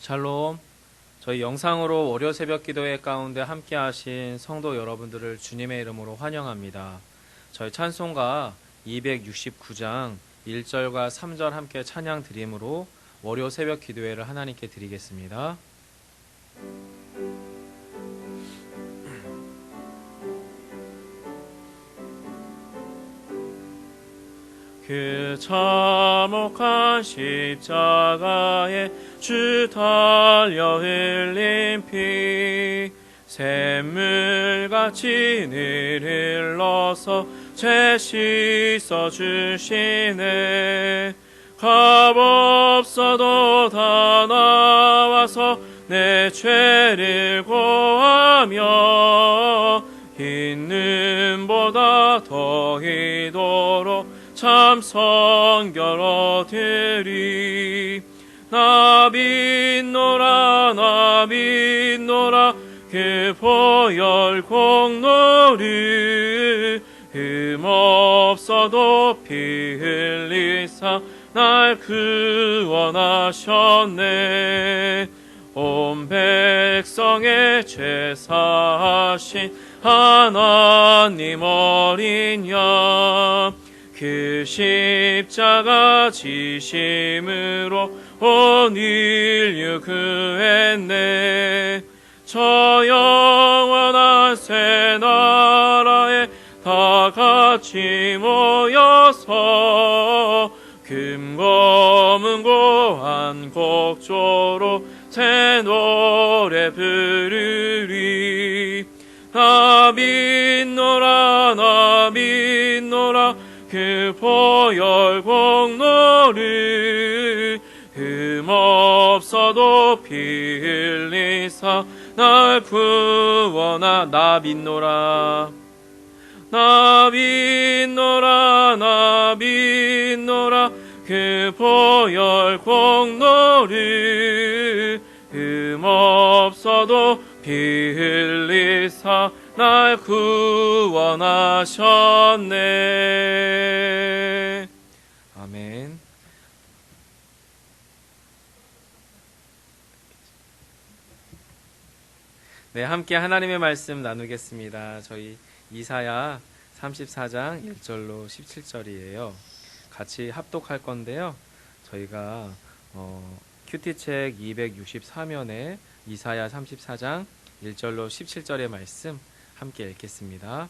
샬롬. 저희 영상으로 월요 새벽 기도회 가운데 함께 하신 성도 여러분들을 주님의 이름으로 환영합니다. 저희 찬송가 269장 1절과 3절 함께 찬양 드림으로 월요 새벽 기도회를 하나님께 드리겠습니다. 그 참혹한 십자가에 주 달려 흘린 피 샘물같이 늘 흘러서 죄 씻어 주시네. 값없어도 다 나와서 내 죄를 고하며 흰 눈보다 더 희도록 참 성결 얻으리. 나 믿노라 나 믿노라 그 보혈 공로를 흠없어도 피 흘리사 날 구원하셨네. 온 백성의 죄 사하신 하나님 어린 양 그 십자가 지심으로 온 인류 구했네. 저 영원한 새 나라에 다 같이 모여서 금검은고 한 곡조로 새 노래 부르리. 나 믿노라 나 믿노라 그 보혈 공로를 흠없어도 피 흘리사 날 구원하. 나 믿노라 나 믿노라 나 믿노라 그 보혈 공로를 흠없어도 피 흘리사 날 구원하셨네. 아멘. 네, 함께 하나님의 말씀 나누겠습니다. 저희 이사야 34장 1절로 17절이에요. 같이 합독할 건데요. 저희가 큐티책 263면에 이사야 34장 1절로 17절의 말씀 함께 읽겠습니다.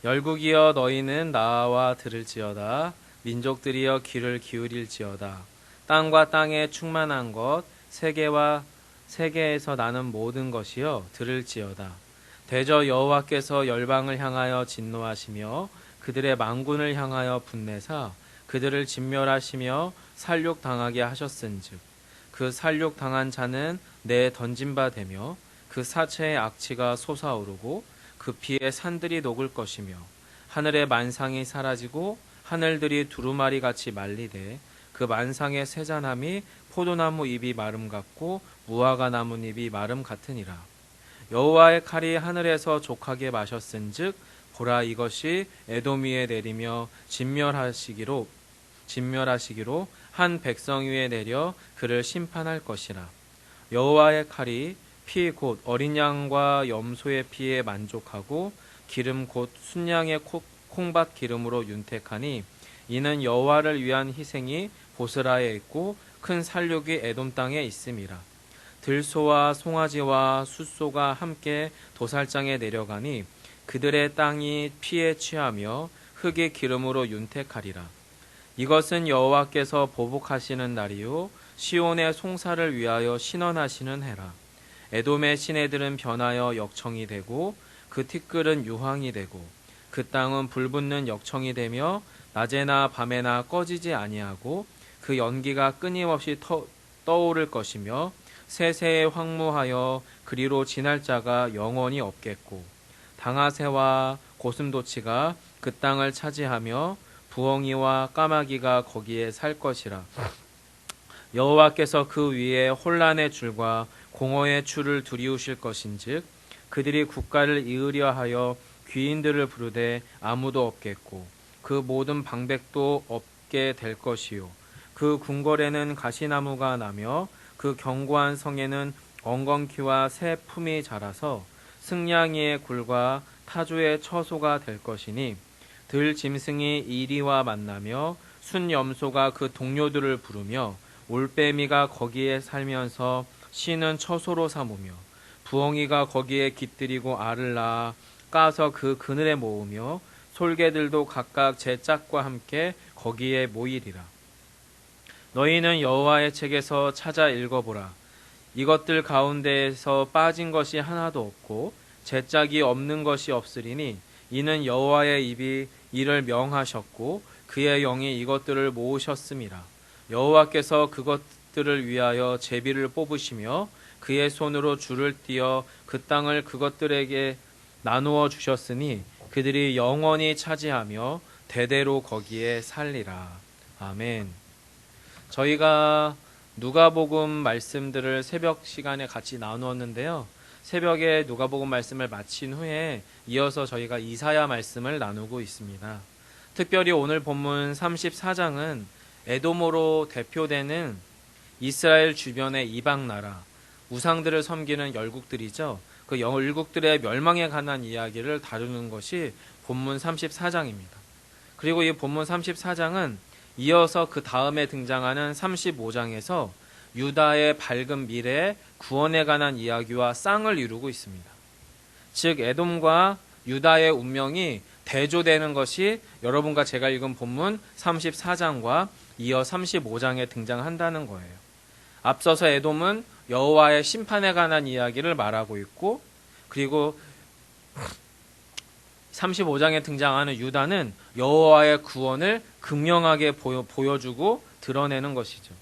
열국이여 너희는 나와 들을지어다. 민족들이여 귀를 기울일지어다. 땅과 땅에 충만한 것 세계와 세계에서 나는 모든 것이여 들을지어다. 대저 여호와께서 열방을 향하여 진노하시며 그들의 만군을 향하여 분내사 그들을 진멸하시며 살육당하게 하셨은즉 그 살육당한 자는 내 던진 바 되며 그 사체의 악취가 솟아오르고 그 피에 산들이 녹을 것이며 하늘의 만상이 사라지고 하늘들이 두루마리 같이 말리되 그 만상의 세잔함이 포도나무 잎이 마름 같고 무화과 나뭇잎이 마름 같으니라. 여호와의 칼이 하늘에서 족하게 마셨은즉 보라 이것이 에돔 위에 내리며 진멸하시기로 한 백성 위에 내려 그를 심판할 것이라. 여호와의 칼이 피 곧 어린 양과 염소의 피에 만족하고 기름 곧 순양의 콩밭 기름으로 윤택하니 이는 여호와를 위한 희생이 보스라에 있고 큰 살육이 에돔 땅에 있음이라. 들소와 송아지와 숫소가 함께 도살장에 내려가니 그들의 땅이 피에 취하며 흙이 기름으로 윤택하리라. 이것은 여호와께서 보복하시는 날이요 시온의 송사를 위하여 신원하시는 해라. 에돔의 시내들은 변하여 역청이 되고 그 티끌은 유황이 되고 그 땅은 불붙는 역청이 되며 낮에나 밤에나 꺼지지 아니하고 그 연기가 끊임없이 떠오를 것이며 세세에 황무하여 그리로 지날 자가 영원히 없겠고 당아새와 고슴도치가 그 땅을 차지하며 부엉이와 까마귀가 거기에 살 것이라. 여호와께서 그 위에 혼란의 줄과 공허의 줄을 두리우실 것인즉 그들이 국가를 이으려 하여 귀인들을 부르되 아무도 없겠고 그 모든 방백도 없게 될 것이요 그 궁궐에는 가시나무가 나며 그 견고한 성에는 엉겅퀴와 새 품이 자라서 승냥이의 굴과 타조의 처소가 될 것이니 들 짐승이 이리와 만나며 순염소가 그 동료들을 부르며 올빼미가 거기에 살면서 씨는 처소로 삼으며 부엉이가 거기에 깃들이고 알을 낳아 까서 그 그늘에 모으며 솔개들도 각각 제 짝과 함께 거기에 모이리라. 너희는 여호와의 책에서 찾아 읽어보라. 이것들 가운데에서 빠진 것이 하나도 없고 제 짝이 없는 것이 없으리니 이는 여호와의 입이 이를 명하셨고 그의 영이 이것들을 모으셨음이라. 여호와께서 그것들을 위하여 제비를 뽑으시며 그의 손으로 줄을 띄어 그 땅을 그것들에게 나누어 주셨으니 그들이 영원히 차지하며 대대로 거기에 살리라. 아멘. 저희가 누가복음 말씀들을 새벽 시간에 같이 나누었는데요. 새벽에 누가복음 말씀을 마친 후에 이어서 저희가 이사야 말씀을 나누고 있습니다. 특별히 오늘 본문 34장은 에돔으로 대표되는 이스라엘 주변의 이방 나라, 우상들을 섬기는 열국들이죠. 그 열국들의 멸망에 관한 이야기를 다루는 것이 본문 34장입니다. 그리고 이 본문 34장은 이어서 그 다음에 등장하는 35장에서 유다의 밝은 미래, 구원에 관한 이야기와 쌍을 이루고 있습니다. 즉 에돔과 유다의 운명이 대조되는 것이 여러분과 제가 읽은 본문 34장과 이어 35장에 등장한다는 거예요. 앞서서 에돔은 여호와의 심판에 관한 이야기를 말하고 있고, 그리고 35장에 등장하는 유다는 여호와의 구원을 극명하게 보여주고 드러내는 것이죠.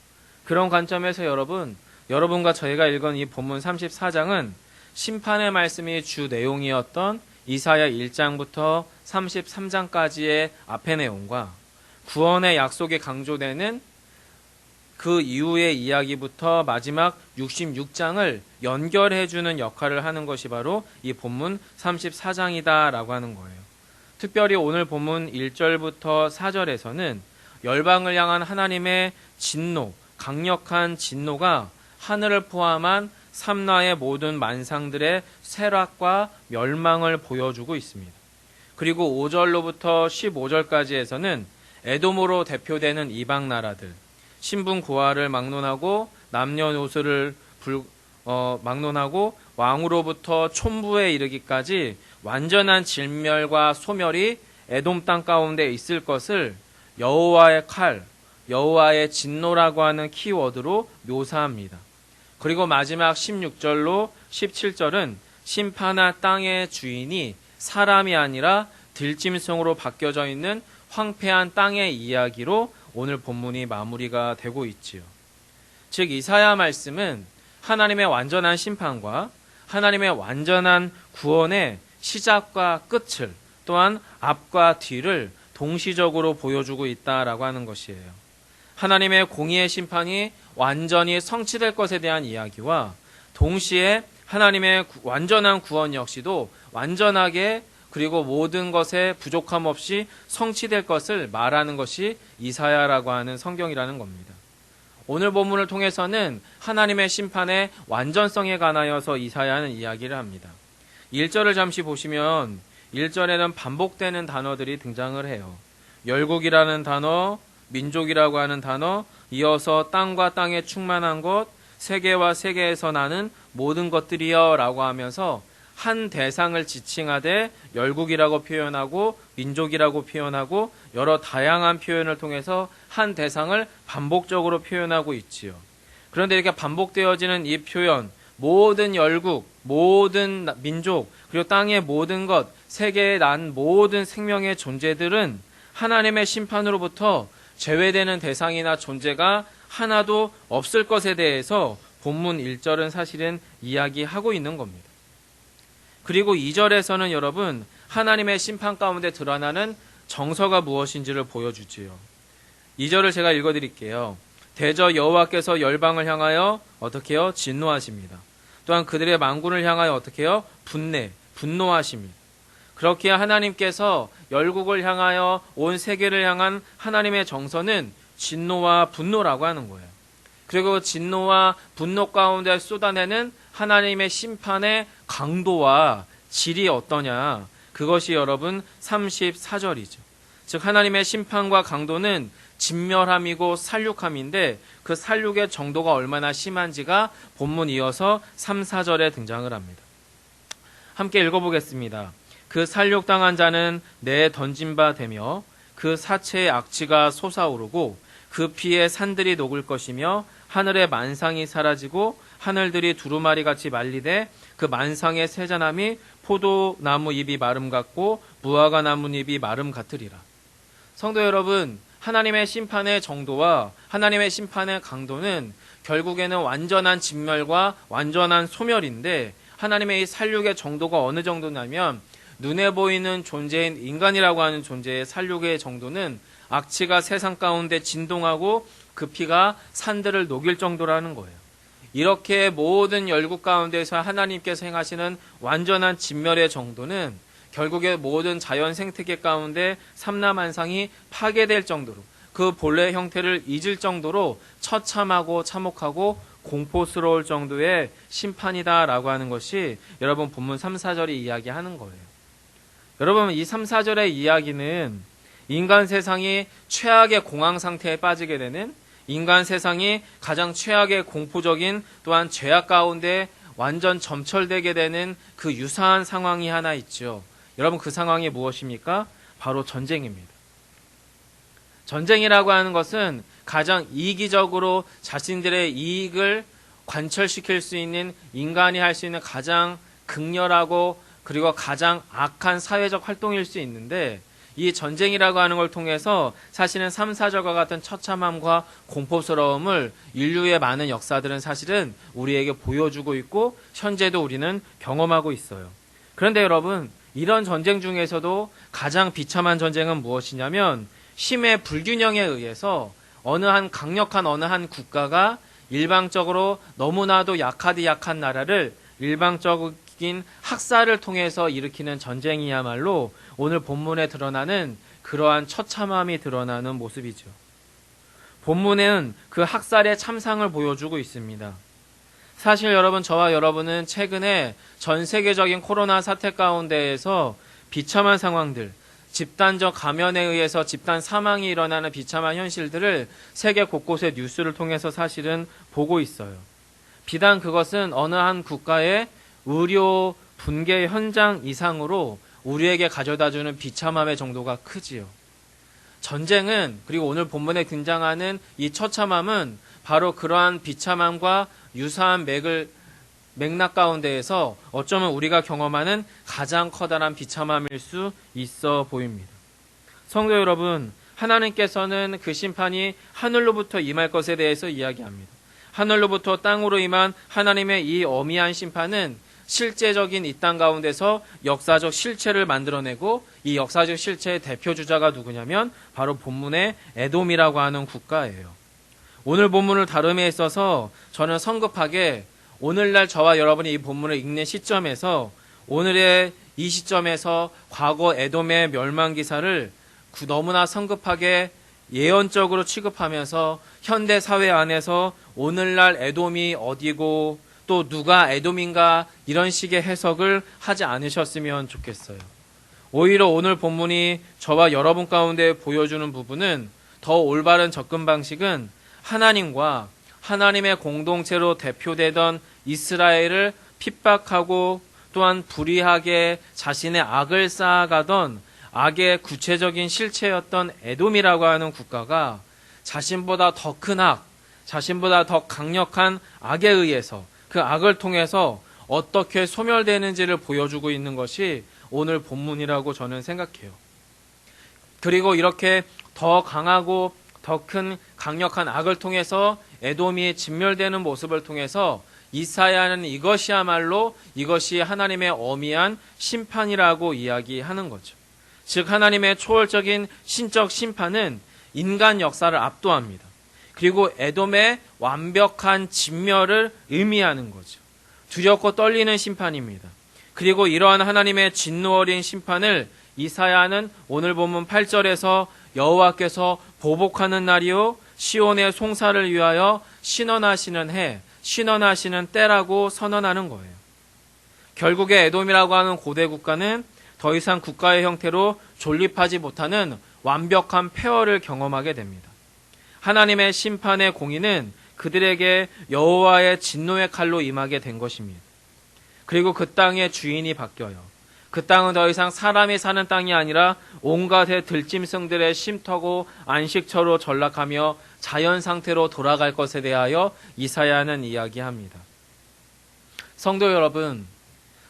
그런 관점에서 여러분과 저희가 읽은 이 본문 34장은 심판의 말씀이 주 내용이었던 이사야 1장부터 33장까지의 앞의 내용과 구원의 약속이 강조되는 그 이후의 이야기부터 마지막 66장을 연결해주는 역할을 하는 것이 바로 이 본문 34장이다라고 하는 거예요. 특별히 오늘 본문 1절부터 4절에서는 열방을 향한 하나님의 진노, 강력한 진노가 하늘을 포함한 삼라의 모든 만상들의 쇠락과 멸망을 보여주고 있습니다. 그리고 5절로부터 15절까지에서는 에돔으로 대표되는 이방 나라들, 신분 고하를 막론하고 남녀노소를 막론하고 왕으로부터 촌부에 이르기까지 완전한 진멸과 소멸이 에돔 땅 가운데 있을 것을 여호와의 칼, 여호와의 진노라고 하는 키워드로 묘사합니다. 그리고 마지막 16절로 17절은 심판한 땅의 주인이 사람이 아니라 들짐승으로 바뀌어져 있는 황폐한 땅의 이야기로 오늘 본문이 마무리가 되고 있지요. 즉 이사야 말씀은 하나님의 완전한 심판과 하나님의 완전한 구원의 시작과 끝을, 또한 앞과 뒤를 동시적으로 보여주고 있다라고 하는 것이에요. 하나님의 공의의 심판이 완전히 성취될 것에 대한 이야기와 동시에 하나님의 완전한 구원 역시도 완전하게 그리고 모든 것에 부족함 없이 성취될 것을 말하는 것이 이사야라고 하는 성경이라는 겁니다. 오늘 본문을 통해서는 하나님의 심판의 완전성에 관하여서 이사야는 이야기를 합니다. 1절을 잠시 보시면 1절에는 반복되는 단어들이 등장을 해요. 열국이라는 단어, 민족이라고 하는 단어, 이어서 땅과 땅에 충만한 것, 세계와 세계에서 나는 모든 것들이여 라고 하면서 한 대상을 지칭하되 열국이라고 표현하고 민족이라고 표현하고 여러 다양한 표현을 통해서 한 대상을 반복적으로 표현하고 있지요. 그런데 이렇게 반복되어지는 이 표현, 모든 열국, 모든 민족, 그리고 땅의 모든 것, 세계에 난 모든 생명의 존재들은 하나님의 심판으로부터 제외되는 대상이나 존재가 하나도 없을 것에 대해서 본문 1절은 사실은 이야기하고 있는 겁니다. 그리고 2절에서는 여러분 하나님의 심판 가운데 드러나는 정서가 무엇인지를 보여주지요. 2절을 제가 읽어드릴게요. 대저 여호와께서 열방을 향하여 어떻게 해요? 진노하십니다. 또한 그들의 만군을 향하여 어떻게 해요? 분노하십니다. 그렇게 하나님께서 열국을 향하여 온 세계를 향한 하나님의 정서는 진노와 분노라고 하는 거예요. 그리고 진노와 분노 가운데 쏟아내는 하나님의 심판의 강도와 질이 어떠냐, 그것이 여러분 34절이죠. 즉 하나님의 심판과 강도는 진멸함이고 살육함인데 그 살육의 정도가 얼마나 심한지가 본문 이어서 3, 4절에 등장을 합니다. 함께 읽어보겠습니다. 그 살육당한 자는 내에 던진 바 되며 그 사체의 악취가 솟아오르고 그 피에 산들이 녹을 것이며 하늘의 만상이 사라지고 하늘들이 두루마리같이 말리되 그 만상의 세자남이 포도나무 잎이 마름 같고 무화과 나뭇잎이 마름 같으리라. 성도 여러분, 하나님의 심판의 정도와 하나님의 심판의 강도는 결국에는 완전한 진멸과 완전한 소멸인데 하나님의 이 살육의 정도가 어느 정도냐면 눈에 보이는 존재인 인간이라고 하는 존재의 살육의 정도는 악취가 세상 가운데 진동하고 그 피가 산들을 녹일 정도라는 거예요. 이렇게 모든 열국 가운데서 하나님께서 행하시는 완전한 진멸의 정도는 결국에 모든 자연 생태계 가운데 삼라만상이 파괴될 정도로 그 본래 형태를 잊을 정도로 처참하고 참혹하고 공포스러울 정도의 심판이다라고 하는 것이 여러분 본문 3, 4절이 이야기하는 거예요. 여러분 이 3, 4절의 이야기는 인간 세상이 최악의 공황 상태에 빠지게 되는, 인간 세상이 가장 최악의 공포적인 또한 죄악 가운데 완전 점철되게 되는 그 유사한 상황이 하나 있죠. 여러분 그 상황이 무엇입니까? 바로 전쟁입니다. 전쟁이라고 하는 것은 가장 이기적으로 자신들의 이익을 관철시킬 수 있는 인간이 할 수 있는 가장 극렬하고 그리고 가장 악한 사회적 활동일 수 있는데 이 전쟁이라고 하는 걸 통해서 사실은 3, 4절과 같은 처참함과 공포스러움을 인류의 많은 역사들은 사실은 우리에게 보여주고 있고 현재도 우리는 경험하고 있어요. 그런데 여러분 이런 전쟁 중에서도 가장 비참한 전쟁은 무엇이냐면 힘의 불균형에 의해서 어느 한 강력한 어느 한 국가가 일방적으로 너무나도 약한 나라를 일방적인 학살을 통해서 일으키는 전쟁이야말로 오늘 본문에 드러나는 그러한 처참함이 드러나는 모습이죠. 본문은 그 학살의 참상을 보여주고 있습니다. 사실 여러분, 저와 여러분은 최근에 전 세계적인 코로나 사태 가운데에서 비참한 상황들, 집단적 감염에 의해서 집단 사망이 일어나는 비참한 현실들을 세계 곳곳의 뉴스를 통해서 사실은 보고 있어요. 비단 그것은 어느 한 국가의 의료 붕괴 현장 이상으로 우리에게 가져다주는 비참함의 정도가 크지요. 전쟁은, 그리고 오늘 본문에 등장하는 이 처참함은 바로 그러한 비참함과 유사한 맥락 가운데에서 어쩌면 우리가 경험하는 가장 커다란 비참함일 수 있어 보입니다. 성도 여러분, 하나님께서는 그 심판이 하늘로부터 임할 것에 대해서 이야기합니다. 하늘로부터 땅으로 임한 하나님의 이 어미한 심판은 실제적인 이 땅 가운데서 역사적 실체를 만들어내고 이 역사적 실체의 대표주자가 누구냐면 바로 본문의 에돔이라고 하는 국가예요. 오늘 본문을 다룸에 있어서 저는 성급하게 오늘날 저와 여러분이 이 본문을 읽는 시점에서 오늘의 이 시점에서 과거 에돔의 멸망 기사를 너무나 성급하게 예언적으로 취급하면서 현대 사회 안에서 오늘날 에돔이 어디고 또 누가 에돔인가 이런 식의 해석을 하지 않으셨으면 좋겠어요. 오히려 오늘 본문이 저와 여러분 가운데 보여주는 부분은 더 올바른 접근 방식은 하나님과 하나님의 공동체로 대표되던 이스라엘을 핍박하고 또한 불의하게 자신의 악을 쌓아가던 악의 구체적인 실체였던 에돔이라고 하는 국가가 자신보다 더 큰 악, 자신보다 더 강력한 악에 의해서 그 악을 통해서 어떻게 소멸되는지를 보여주고 있는 것이 오늘 본문이라고 저는 생각해요. 그리고 이렇게 더 강하고 더 큰 강력한 악을 통해서 에돔이 진멸되는 모습을 통해서 이사야는 이것이야말로 이것이 하나님의 어미한 심판이라고 이야기하는 거죠. 즉 하나님의 초월적인 신적 심판은 인간 역사를 압도합니다. 그리고 에돔의 완벽한 진멸을 의미하는 거죠. 두렵고 떨리는 심판입니다. 그리고 이러한 하나님의 진노 어린 심판을 이사야는 오늘 본문 8절에서 여호와께서 보복하는 날이요 시온의 송사를 위하여 신원하시는 해, 신원하시는 때라고 선언하는 거예요. 결국에 에돔이라고 하는 고대 국가는 더 이상 국가의 형태로 존립하지 못하는 완벽한 폐허를 경험하게 됩니다. 하나님의 심판의 공의는 그들에게 여호와의 진노의 칼로 임하게 된 것입니다. 그리고 그 땅의 주인이 바뀌어요. 그 땅은 더 이상 사람이 사는 땅이 아니라 온갖의 들짐승들의 쉼터고 안식처로 전락하며 자연 상태로 돌아갈 것에 대하여 이사야는 이야기합니다. 성도 여러분,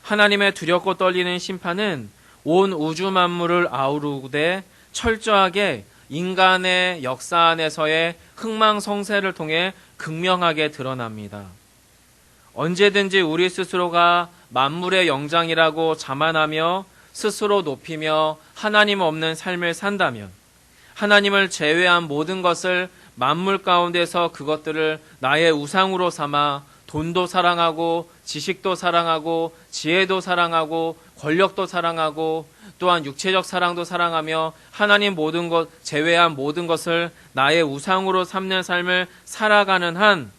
하나님의 두렵고 떨리는 심판은 온 우주 만물을 아우르되 철저하게 인간의 역사 안에서의 흥망성쇠를 통해 극명하게 드러납니다. 언제든지 우리 스스로가 만물의 영장이라고 자만하며 스스로 높이며 하나님 없는 삶을 산다면, 하나님을 제외한 모든 것을 만물 가운데서 그것들을 나의 우상으로 삼아 돈도 사랑하고 지식도 사랑하고 지혜도 사랑하고 권력도 사랑하고 또한 육체적 사랑도 사랑하며 하나님 모든 것 제외한 모든 것을 나의 우상으로 삼는 삶을 살아가는 한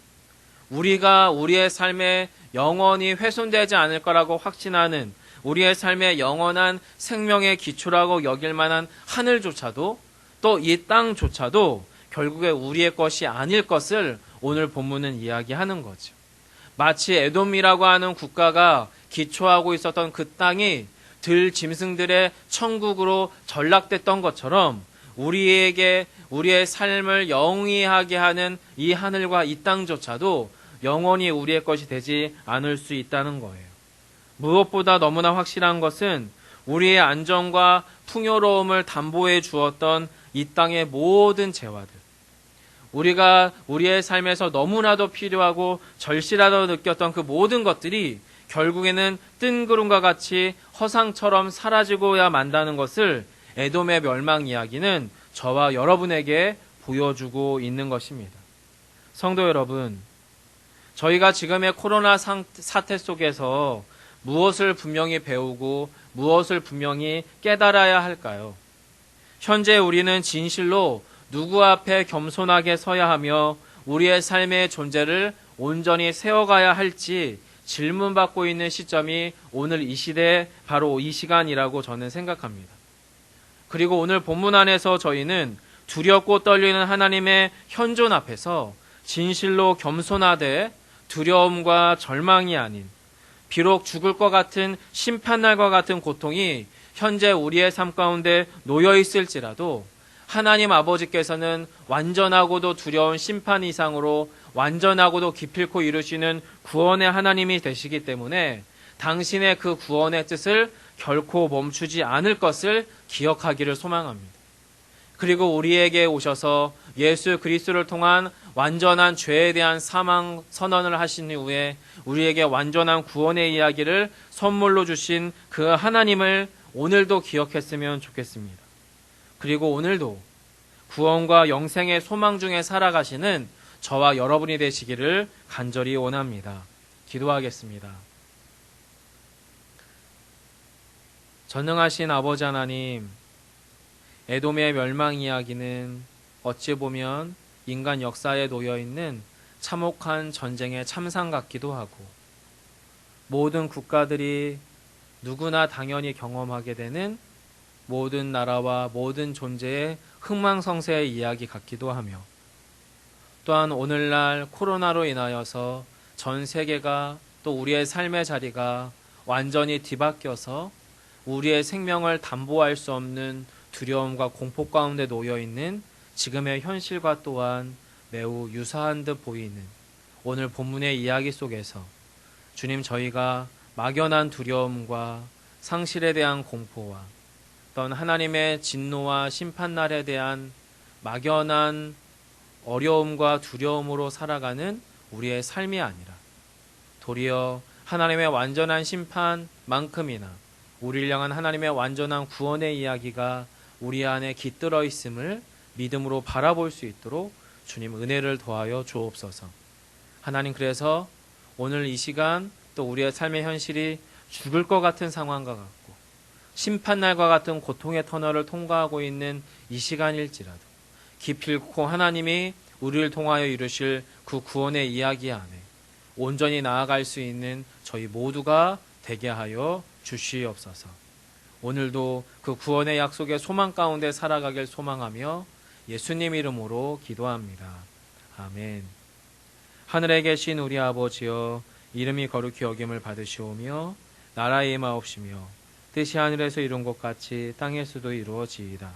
우리가 우리의 삶에 영원히 훼손되지 않을 거라고 확신하는 우리의 삶의 영원한 생명의 기초라고 여길 만한 하늘조차도 또 이 땅조차도 결국에 우리의 것이 아닐 것을 오늘 본문은 이야기하는 거죠. 마치 에돔이라고 하는 국가가 기초하고 있었던 그 땅이 들 짐승들의 천국으로 전락됐던 것처럼 우리에게 우리의 삶을 영위하게 하는 이 하늘과 이 땅조차도 영원히 우리의 것이 되지 않을 수 있다는 거예요. 무엇보다 너무나 확실한 것은 우리의 안전과 풍요로움을 담보해 주었던 이 땅의 모든 재화들, 우리가 우리의 삶에서 너무나도 필요하고 절실하다고 느꼈던 그 모든 것들이 결국에는 뜬구름과 같이 허상처럼 사라지고야 만다는 것을 에돔의 멸망 이야기는 저와 여러분에게 보여주고 있는 것입니다. 성도 여러분, 저희가 지금의 코로나 사태 속에서 무엇을 분명히 배우고 무엇을 분명히 깨달아야 할까요? 현재 우리는 진실로 누구 앞에 겸손하게 서야 하며 우리의 삶의 존재를 온전히 세워가야 할지 질문받고 있는 시점이 오늘 이 시대, 바로 이 시간이라고 저는 생각합니다. 그리고 오늘 본문 안에서 저희는 두렵고 떨리는 하나님의 현존 앞에서 진실로 겸손하되 두려움과 절망이 아닌 비록 죽을 것 같은 심판날과 같은 고통이 현재 우리의 삶 가운데 놓여 있을지라도 하나님 아버지께서는 완전하고도 두려운 심판 이상으로 완전하고도 기필코 이루시는 구원의 하나님이 되시기 때문에 당신의 그 구원의 뜻을 결코 멈추지 않을 것을 기억하기를 소망합니다. 그리고 우리에게 오셔서 예수 그리스도를 통한 완전한 죄에 대한 사망 선언을 하신 이후에 우리에게 완전한 구원의 이야기를 선물로 주신 그 하나님을 오늘도 기억했으면 좋겠습니다. 그리고 오늘도 구원과 영생의 소망 중에 살아가시는 저와 여러분이 되시기를 간절히 원합니다. 기도하겠습니다. 전능하신 아버지 하나님, 에돔의 멸망 이야기는 어찌 보면 인간 역사에 놓여있는 참혹한 전쟁의 참상 같기도 하고 모든 국가들이 누구나 당연히 경험하게 되는 모든 나라와 모든 존재의 흥망성쇠의 이야기 같기도 하며 또한 오늘날 코로나로 인하여서 전 세계가 또 우리의 삶의 자리가 완전히 뒤바뀌어서 우리의 생명을 담보할 수 없는 두려움과 공포 가운데 놓여있는 지금의 현실과 또한 매우 유사한 듯 보이는 오늘 본문의 이야기 속에서 주님, 저희가 막연한 두려움과 상실에 대한 공포와 어떤 하나님의 진노와 심판날에 대한 막연한 어려움과 두려움으로 살아가는 우리의 삶이 아니라 도리어 하나님의 완전한 심판만큼이나 우리를 향한 하나님의 완전한 구원의 이야기가 우리 안에 깃들어 있음을 믿음으로 바라볼 수 있도록 주님 은혜를 더하여 주옵소서. 하나님, 그래서 오늘 이 시간 또 우리의 삶의 현실이 죽을 것 같은 상황과 같고 심판날과 같은 고통의 터널을 통과하고 있는 이 시간일지라도 기필코 하나님이 우리를 통하여 이루실 그 구원의 이야기 안에 온전히 나아갈 수 있는 저희 모두가 되게 하여 주시옵소서. 오늘도 그 구원의 약속의 소망 가운데 살아가길 소망하며 예수님 이름으로 기도합니다. 아멘. 하늘에 계신 우리 아버지여, 이름이 거룩히 여김을 받으시오며 나라의 임하옵시며 뜻이 하늘에서 이룬 것 같이 땅에서도 이루어지이다.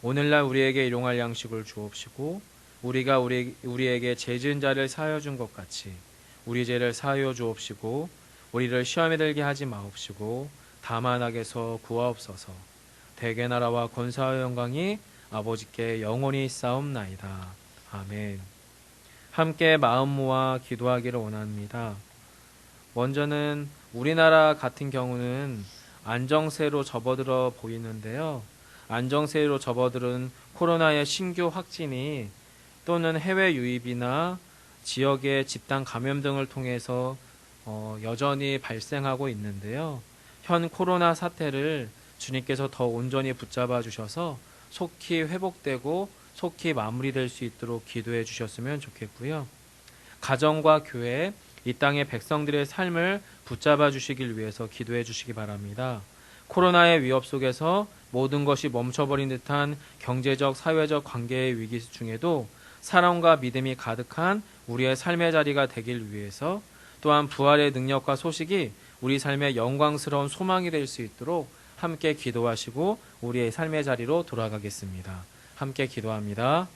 오늘날 우리에게 일용할 양식을 주옵시고 우리가 우리에게 죄 지은 자를 사하여 준 것 같이 우리 죄를 사하여 주옵시고 우리를 시험에 들게 하지 마옵시고 다만 악에서 구하옵소서. 대개 나라와 권사와 영광이 아버지께 영원히 싸움나이다. 아멘. 함께 마음 모아 기도하기를 원합니다. 먼저는 우리나라 같은 경우는 안정세로 접어들어 보이는데요. 안정세로 접어들은 코로나의 신규 확진이 또는 해외 유입이나 지역의 집단 감염 등을 통해서 여전히 발생하고 있는데요. 현 코로나 사태를 주님께서 더 온전히 붙잡아 주셔서 속히 회복되고 속히 마무리될 수 있도록 기도해 주셨으면 좋겠고요. 가정과 교회, 이 땅의 백성들의 삶을 붙잡아 주시길 위해서 기도해 주시기 바랍니다. 코로나의 위협 속에서 모든 것이 멈춰버린 듯한 경제적, 사회적 관계의 위기 중에도 사랑과 믿음이 가득한 우리의 삶의 자리가 되길 위해서 또한 부활의 능력과 소식이 우리 삶의 영광스러운 소망이 될 수 있도록 함께 기도하시고 우리의 삶의 자리로 돌아가겠습니다. 함께 기도합니다.